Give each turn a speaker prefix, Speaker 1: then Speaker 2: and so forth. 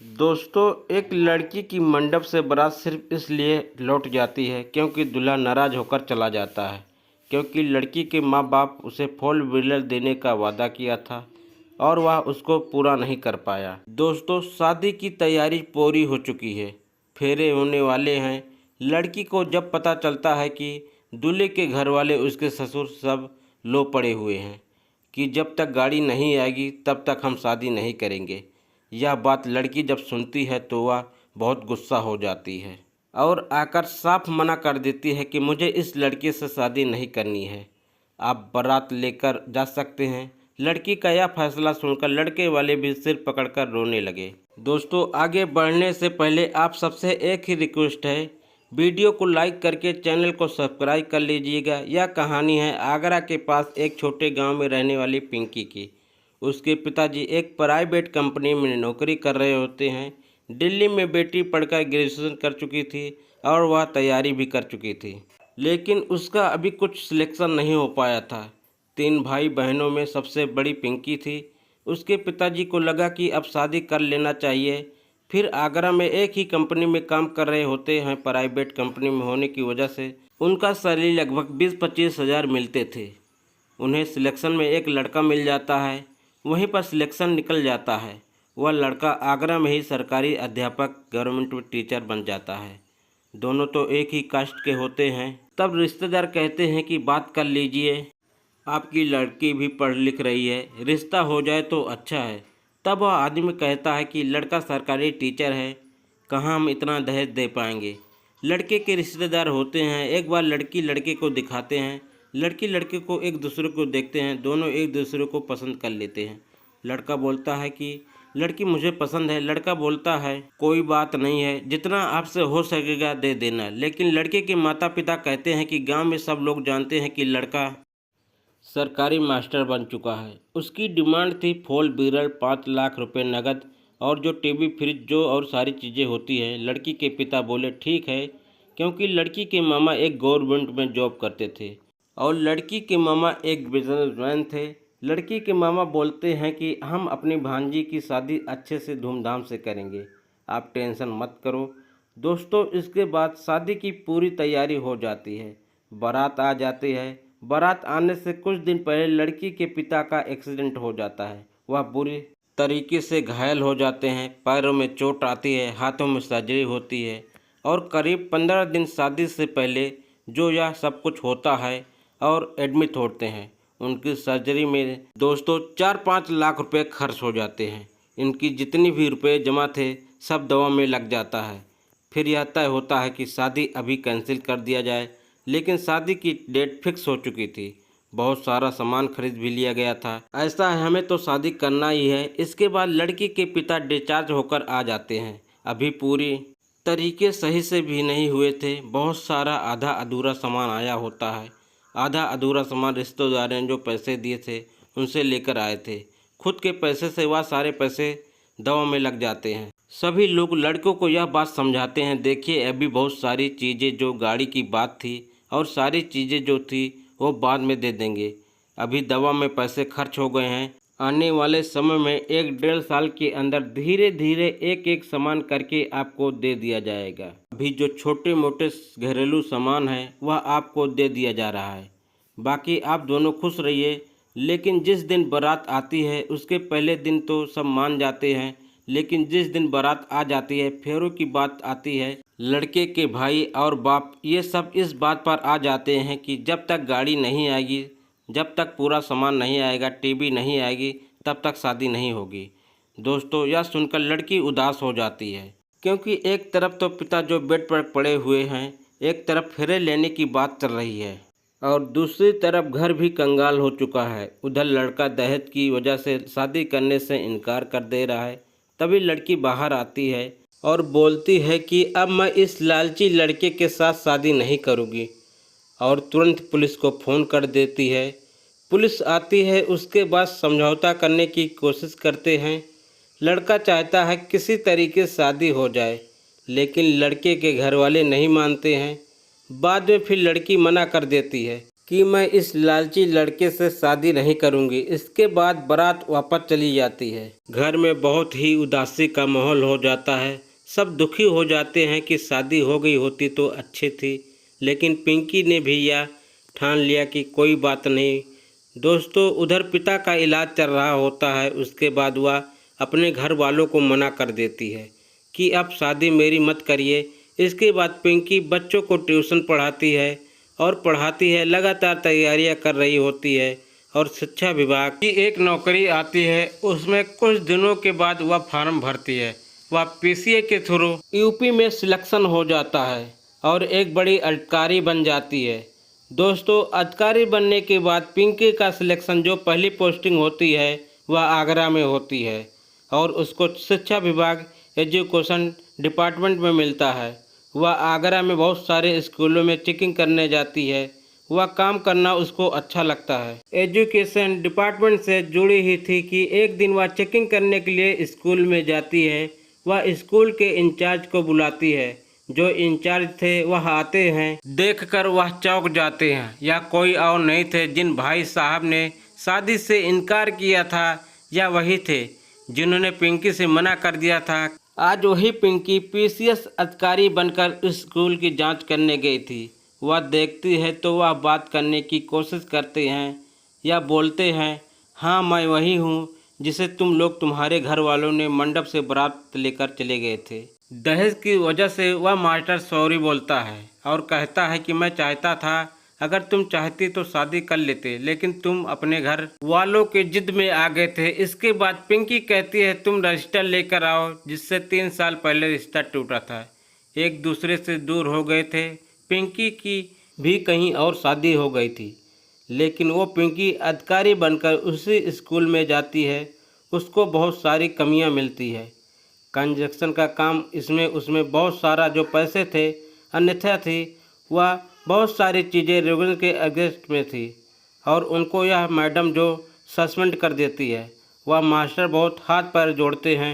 Speaker 1: दोस्तों, एक लड़की की मंडप से बारात सिर्फ इसलिए लौट जाती है क्योंकि दूल्हा नाराज़ होकर चला जाता है, क्योंकि लड़की के माँ बाप उसे फोर व्हीलर देने का वादा किया था और वह उसको पूरा नहीं कर पाया। दोस्तों, शादी की तैयारी पूरी हो चुकी है, फेरे होने वाले हैं। लड़की को जब पता चलता है कि दूल्हे के घर वाले उसके ससुर सब लो पड़े हुए हैं कि जब तक गाड़ी नहीं आएगी तब तक हम शादी नहीं करेंगे। यह बात लड़की जब सुनती है तो वह बहुत गुस्सा हो जाती है और आकर साफ मना कर देती है कि मुझे इस लड़के से शादी नहीं करनी है, आप बारात लेकर जा सकते हैं। लड़की का यह फैसला सुनकर लड़के वाले भी सिर पकड़कर रोने लगे। दोस्तों, आगे बढ़ने से पहले आप सबसे एक ही रिक्वेस्ट है, वीडियो को लाइक करके चैनल को सब्सक्राइब कर लीजिएगा। यह कहानी है आगरा के पास एक छोटे गांव में रहने वाली पिंकी की। उसके पिताजी एक प्राइवेट कंपनी में नौकरी कर रहे होते हैं। दिल्ली में बेटी पढ़कर ग्रेजुएशन कर चुकी थी और वह तैयारी भी कर चुकी थी, लेकिन उसका अभी कुछ सिलेक्शन नहीं हो पाया था। 3 भाई बहनों में सबसे बड़ी पिंकी थी। उसके पिताजी को लगा कि अब शादी कर लेना चाहिए। फिर आगरा में एक ही कंपनी में काम कर रहे होते हैं। प्राइवेट कंपनी में होने की वजह से उनका सैलरी लगभग 20-25 हज़ार मिलते थे। उन्हें सिलेक्शन में एक लड़का मिल जाता है, वहीं पर सिलेक्शन निकल जाता है। वह लड़का आगरा में ही सरकारी अध्यापक गवर्नमेंट टीचर बन जाता है। दोनों तो एक ही कास्ट के होते हैं। तब रिश्तेदार कहते हैं कि बात कर लीजिए, आपकी लड़की भी पढ़ लिख रही है, रिश्ता हो जाए तो अच्छा है। तब वह आदमी कहता है कि लड़का सरकारी टीचर है, कहाँ हम इतना दहेज दे पाएंगे। लड़के के रिश्तेदार होते हैं, एक बार लड़की लड़के को दिखाते हैं। लड़की लड़के को एक दूसरे को देखते हैं, दोनों एक दूसरे को पसंद कर लेते हैं। लड़का बोलता है कि लड़की मुझे पसंद है। लड़का बोलता है कोई बात नहीं है, जितना आपसे हो सकेगा दे देना। लेकिन लड़के के माता पिता कहते हैं कि गांव में सब लोग जानते हैं कि लड़का सरकारी मास्टर बन चुका है। उसकी डिमांड थी फोर व्हीलर, 5 लाख रुपए नकद और जो टीवी फ्रिज जो और सारी चीज़ें होती हैं। लड़की के पिता बोले ठीक है, क्योंकि लड़की के मामा एक गवर्नमेंट में जॉब करते थे और लड़की के मामा एक बिजनेसमैन थे। लड़की के मामा बोलते हैं कि हम अपनी भांजी की शादी अच्छे से धूमधाम से करेंगे, आप टेंशन मत करो। दोस्तों, इसके बाद शादी की पूरी तैयारी हो जाती है। बारात आ जाती है। बारात आने से कुछ दिन पहले लड़की के पिता का एक्सीडेंट हो जाता है। वह बुरी तरीके से घायल हो जाते हैं, पैरों में चोट आती है, हाथों में सर्जरी होती है और करीब 15 दिन शादी से पहले जो यह सब कुछ होता है और एडमिट होते हैं। उनकी सर्जरी में दोस्तों 4-5 लाख रुपए खर्च हो जाते हैं। इनकी जितनी भी रुपए जमा थे सब दवा में लग जाता है। फिर यह तय होता है कि शादी अभी कैंसिल कर दिया जाए, लेकिन शादी की डेट फिक्स हो चुकी थी। बहुत सारा सामान खरीद भी लिया गया था। ऐसा है, हमें तो शादी करना ही है। इसके बाद लड़की के पिता डिस्चार्ज होकर आ जाते हैं। अभी पूरी तरीके सही से भी नहीं हुए थे। बहुत सारा आधा अधूरा सामान आया होता है। आधा अधूरा सामान रिश्तेदारों ने जो पैसे दिए थे उनसे लेकर आए थे। खुद के पैसे से वह सारे पैसे दवा में लग जाते हैं। सभी लोग लड़कों को यह बात समझाते हैं, देखिए अभी बहुत सारी चीज़ें, जो गाड़ी की बात थी और सारी चीज़ें जो थी वो बाद में दे देंगे, अभी दवा में पैसे खर्च हो गए हैं। आने वाले समय में 1-1.5 साल के अंदर धीरे धीरे एक एक सामान करके आपको दे दिया जाएगा। अभी जो छोटे मोटे घरेलू सामान है वह आपको दे दिया जा रहा है, बाकी आप दोनों खुश रहिए। लेकिन जिस दिन बारात आती है उसके पहले दिन तो सब मान जाते हैं, लेकिन जिस दिन बारात आ जाती है फेरों की बात आती है। लड़के के भाई और बाप ये सब इस बात पर आ जाते हैं कि जब तक गाड़ी नहीं आएगी, जब तक पूरा सामान नहीं आएगा, टीवी नहीं आएगी, तब तक शादी नहीं होगी। दोस्तों, यह सुनकर लड़की उदास हो जाती है, क्योंकि एक तरफ तो पिता जो बेड पर पड़े हुए हैं, एक तरफ फेरे लेने की बात चल रही है और दूसरी तरफ घर भी कंगाल हो चुका है। उधर लड़का दहेज की वजह से शादी करने से इनकार कर दे रहा है। तभी लड़की बाहर आती है और बोलती है कि अब मैं इस लालची लड़के के साथ शादी नहीं करूँगी, और तुरंत पुलिस को फ़ोन कर देती है। पुलिस आती है, उसके बाद समझौता करने की कोशिश करते हैं। लड़का चाहता है किसी तरीके से शादी हो जाए, लेकिन लड़के के घर वाले नहीं मानते हैं। बाद में फिर लड़की मना कर देती है कि मैं इस लालची लड़के से शादी नहीं करूंगी। इसके बाद बारात वापस चली जाती है। घर में बहुत ही उदासी का माहौल हो जाता है। सब दुखी हो जाते हैं कि शादी हो गई होती तो अच्छी थी, लेकिन पिंकी ने भी यह ठान लिया कि कोई बात नहीं। दोस्तों, उधर पिता का इलाज चल रहा होता है। उसके बाद वह अपने घर वालों को मना कर देती है कि अब शादी मेरी मत करिए। इसके बाद पिंकी बच्चों को ट्यूशन पढ़ाती है और पढ़ाती है, लगातार तैयारियां कर रही होती है और शिक्षा विभाग की एक नौकरी आती है। उसमें कुछ दिनों के बाद वह फॉर्म भरती है। वह पीसीए के थ्रू यूपी में सिलेक्शन हो जाता है और एक बड़ी अधिकारी बन जाती है। दोस्तों, अधिकारी बनने के बाद पिंकी का सिलेक्शन, जो पहली पोस्टिंग होती है, वह आगरा में होती है और उसको शिक्षा विभाग एजुकेशन डिपार्टमेंट में मिलता है। वह आगरा में बहुत सारे स्कूलों में चेकिंग करने जाती है। वह काम करना उसको अच्छा लगता है। एजुकेशन डिपार्टमेंट से जुड़ी ही थी कि एक दिन वह चेकिंग करने के लिए स्कूल में जाती है। वह स्कूल के इंचार्ज को बुलाती है। जो इंचार्ज थे वह आते हैं, देखकर वह चौंक जाते हैं। यह कोई और नहीं थे जिन भाई साहब ने शादी से इनकार किया था, या वही थे जिन्होंने पिंकी से मना कर दिया था। आज वही पिंकी पीसीएस अधिकारी बनकर स्कूल की जांच करने गई थी। वह देखती है तो वह बात करने की कोशिश करते हैं या बोलते हैं, हाँ मैं वही हूँ जिसे तुम लोग, तुम्हारे घर वालों ने मंडप से बारात लेकर चले गए थे। दहेज की वजह से वह मास्टर सॉरी बोलता है और कहता है कि मैं चाहता था, अगर तुम चाहती तो शादी कर लेते, लेकिन तुम अपने घर वालों के जिद में आ गए थे। इसके बाद पिंकी कहती है, तुम रजिस्टर लेकर आओ, जिससे 3 साल पहले रिश्ता टूटा था। एक दूसरे से दूर हो गए थे। पिंकी की भी कहीं और शादी हो गई थी, लेकिन वो पिंकी अधिकारी बनकर उसी स्कूल में जाती है। उसको बहुत सारी कमियां मिलती है। कंस्ट्रक्शन का काम, इसमें उसमें बहुत सारा जो पैसे थे, अन्यथा थी वह बहुत सारी चीज़ें रेगुलर के अगेंस्ट में थी और उनको यह मैडम जो सस्पेंड कर देती है। वह मास्टर बहुत हाथ पैर जोड़ते हैं।